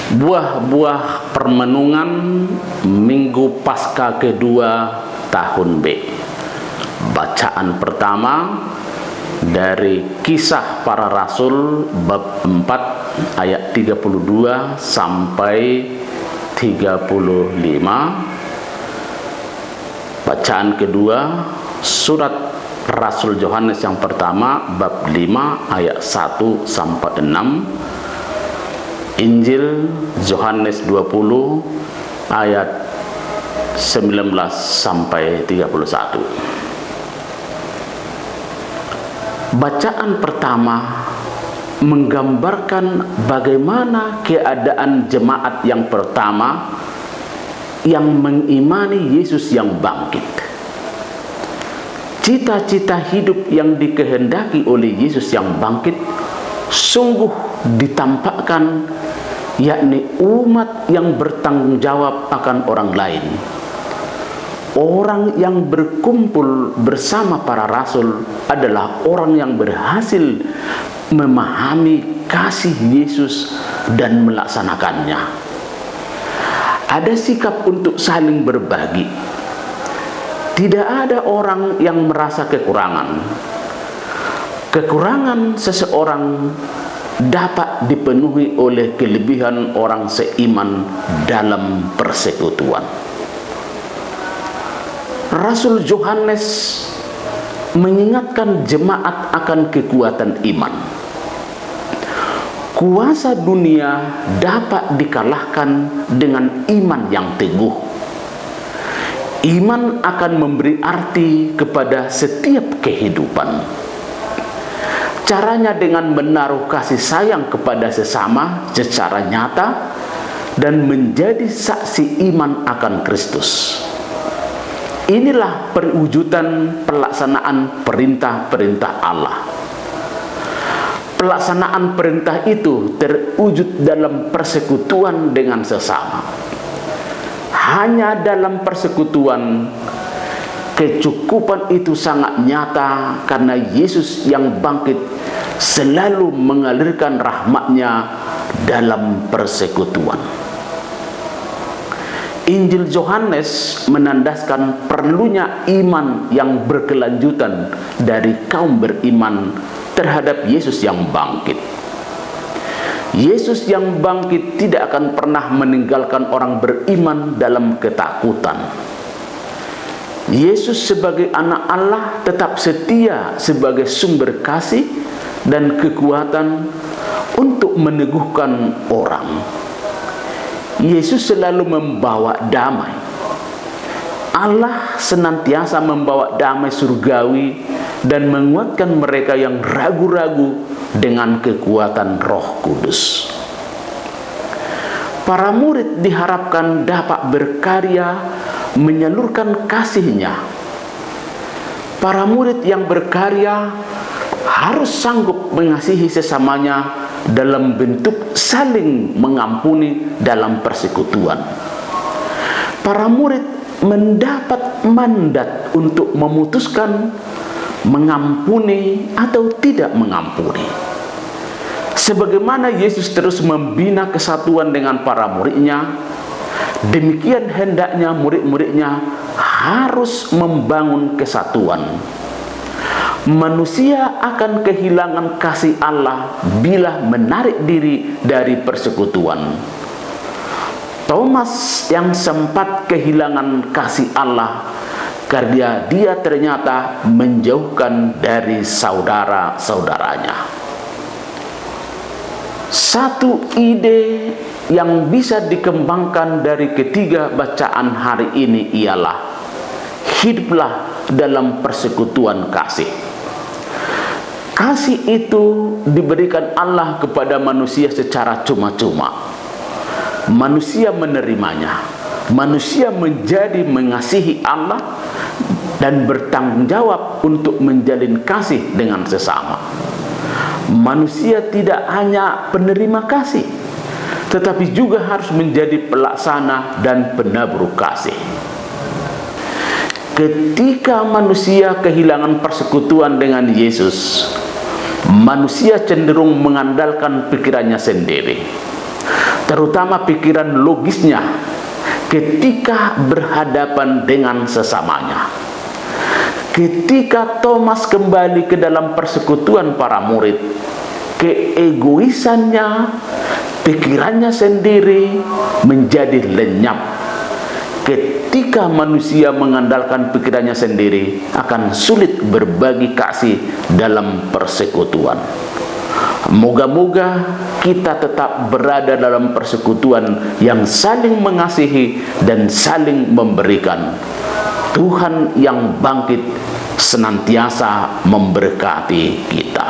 Buah-buah permenungan Minggu Paskah kedua tahun B. Bacaan pertama dari Kisah Para Rasul bab 4 ayat 32 sampai 35. Bacaan kedua surat Rasul Yohanes yang pertama bab 5 ayat 1 sampai 6. Injil Yohanes 20 ayat 19 sampai 31. Bacaan pertama menggambarkan bagaimana keadaan jemaat yang pertama yang mengimani Yesus yang bangkit. Cita-cita hidup yang dikehendaki oleh Yesus yang bangkit sungguh ditampakkan, yakni umat yang bertanggung jawab akan orang lain. Orang yang berkumpul bersama para rasul adalah orang yang berhasil memahami kasih Yesus dan melaksanakannya. Ada sikap untuk saling berbagi. Tidak ada orang yang merasa kekurangan. Kekurangan seseorang dapat dipenuhi oleh kelebihan orang seiman dalam persekutuan. Rasul Yohanes mengingatkan jemaat akan kekuatan iman. Kuasa dunia dapat dikalahkan dengan iman yang teguh. Iman akan memberi arti kepada setiap kehidupan. Caranya dengan menaruh kasih sayang kepada sesama secara nyata dan menjadi saksi iman akan Kristus. Inilah perwujudan pelaksanaan perintah-perintah Allah. Pelaksanaan perintah itu terwujud dalam persekutuan dengan sesama. Hanya dalam persekutuan kecukupan itu sangat nyata, karena Yesus yang bangkit selalu mengalirkan rahmat-Nya dalam persekutuan. Injil Yohanes menandaskan perlunya iman yang berkelanjutan dari kaum beriman terhadap Yesus yang bangkit. Yesus yang bangkit tidak akan pernah meninggalkan orang beriman dalam ketakutan. Yesus sebagai anak Allah tetap setia sebagai sumber kasih dan kekuatan untuk meneguhkan orang. Yesus selalu membawa damai. Allah senantiasa membawa damai surgawi dan menguatkan mereka yang ragu-ragu dengan kekuatan Roh Kudus. Para murid diharapkan dapat berkarya menyalurkan kasih-Nya. Para murid yang berkarya harus sanggup mengasihi sesamanya dalam bentuk saling mengampuni dalam persekutuan. Para murid mendapat mandat untuk memutuskan mengampuni atau tidak mengampuni. Sebagaimana Yesus terus membina kesatuan dengan para murid-Nya, demikian hendaknya murid-murid-Nya harus membangun kesatuan. Manusia akan kehilangan kasih Allah bila menarik diri dari persekutuan. Thomas yang sempat kehilangan kasih Allah karena dia ternyata menjauhkan dari saudara-saudaranya. Satu ide yang bisa dikembangkan dari ketiga bacaan hari ini ialah hiduplah dalam persekutuan kasih. Kasih itu diberikan Allah kepada manusia secara cuma-cuma. Manusia menerimanya. Manusia menjadi mengasihi Allah dan bertanggung jawab untuk menjalin kasih dengan sesama. Manusia tidak hanya penerima kasih, tetapi juga harus menjadi pelaksana dan penabur kasih. Ketika manusia kehilangan persekutuan dengan Yesus, manusia cenderung mengandalkan pikirannya sendiri. terutama pikiran logisnya ketika berhadapan dengan sesamanya. Ketika Thomas kembali ke dalam persekutuan para murid, keegoisannya, pikirannya sendiri menjadi lenyap. Ketika manusia mengandalkan pikirannya sendiri, akan sulit berbagi kasih dalam persekutuan. Moga-moga kita tetap berada dalam persekutuan yang saling mengasihi dan saling memberikan. Tuhan yang bangkit senantiasa memberkati kita.